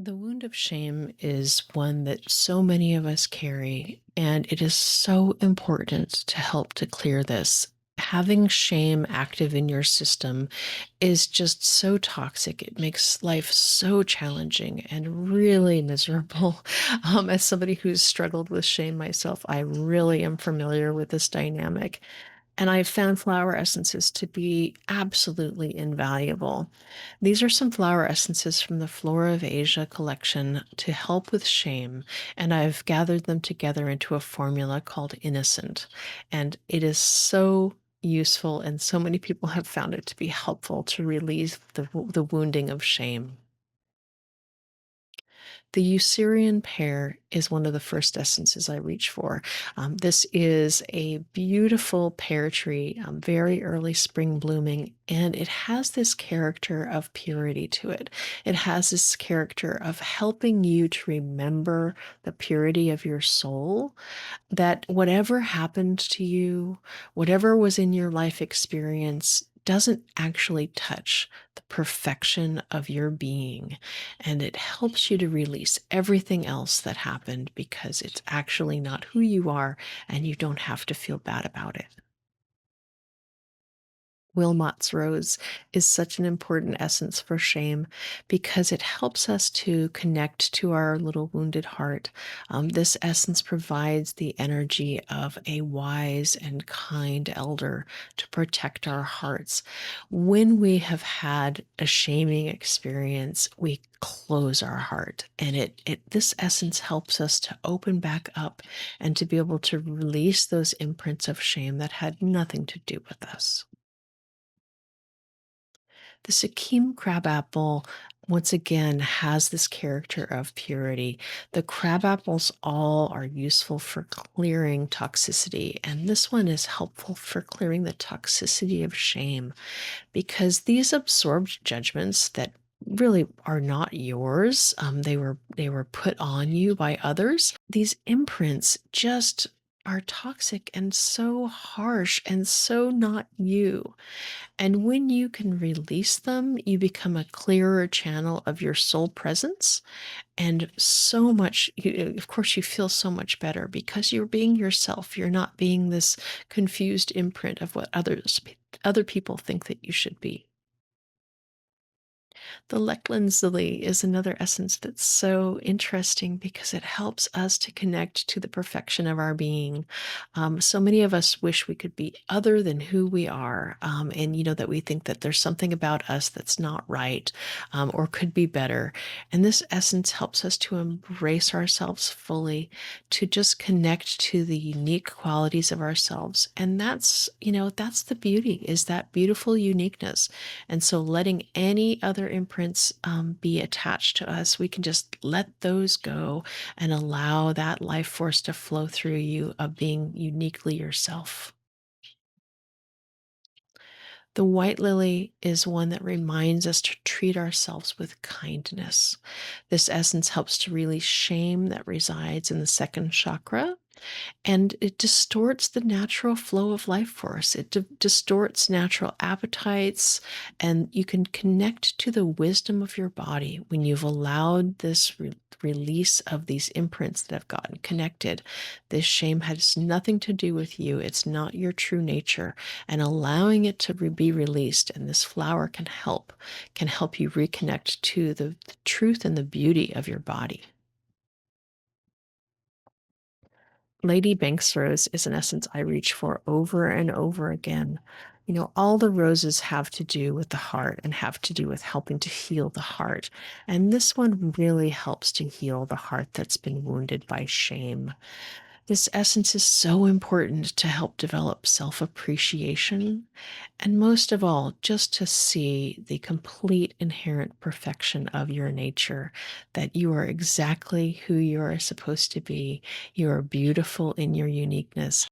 The wound of shame is one that so many of us carry, and it is so important to help to clear this. Having shame active in your system is just so toxic. It makes life so challenging and really miserable. As somebody who's struggled with shame myself, I really am familiar with this dynamic. And I've found flower essences to be absolutely invaluable. These are some flower essences from the Flora of Asia collection to help with shame, and I've gathered them together into a formula called Innocent. And it is so useful, and so many people have found it to be helpful to release the wounding of shame. The Eucerian pear is one of the first essences I reach for. This is a beautiful pear tree, very early spring blooming, and it has this character of purity to it. It has this character of helping you to remember the purity of your soul, that whatever happened to you, whatever was in your life experience, doesn't actually touch the perfection of your being. And it helps you to release everything else that happened because it's actually not who you are and you don't have to feel bad about it. Wilmot's rose is such an important essence for shame because it helps us to connect to our little wounded heart. This essence provides the energy of a wise and kind elder to protect our hearts. When we have had a shaming experience, we close our heart, and this essence helps us to open back up and to be able to release those imprints of shame that had nothing to do with us. The Sikkim crabapple, once again, has this character of purity. The crabapples all are useful for clearing toxicity, and this one is helpful for clearing the toxicity of shame because these absorbed judgments that really are not yours, they were put on you by others. These imprints just are toxic and so harsh and so not you. And when you can release them, you become a clearer channel of your soul presence. And so much, of course, you feel so much better because you're being yourself. You're not being this confused imprint of what other people think that you should be. The Lechlandsily is another essence that's so interesting because it helps us to connect to the perfection of our being. So many of us wish we could be other than who we are, and that we think that there's something about us that's not right, or could be better. And this essence helps us to embrace ourselves fully, to just connect to the unique qualities of ourselves. And that's the beauty, is that beautiful uniqueness. And so letting any other imprints be attached to us, we can just let those go and allow that life force to flow through you of being uniquely yourself. The white lily is one that reminds us to treat ourselves with kindness. This essence helps to release shame that resides in the second chakra, and it distorts the natural flow of life force. It distorts natural appetites, and you can connect to the wisdom of your body when you've allowed this release of these imprints that have gotten connected. This shame has nothing to do with you. It's not your true nature, and allowing it to be released. And this flower can help you reconnect to the truth and the beauty of your body. Lady Banks rose is an essence I reach for over and over again. All the roses have to do with the heart and have to do with helping to heal the heart. And this one really helps to heal the heart that's been wounded by shame. This essence is so important to help develop self appreciation, and most of all, just to see the complete inherent perfection of your nature, that you are exactly who you are supposed to be. You are beautiful in your uniqueness.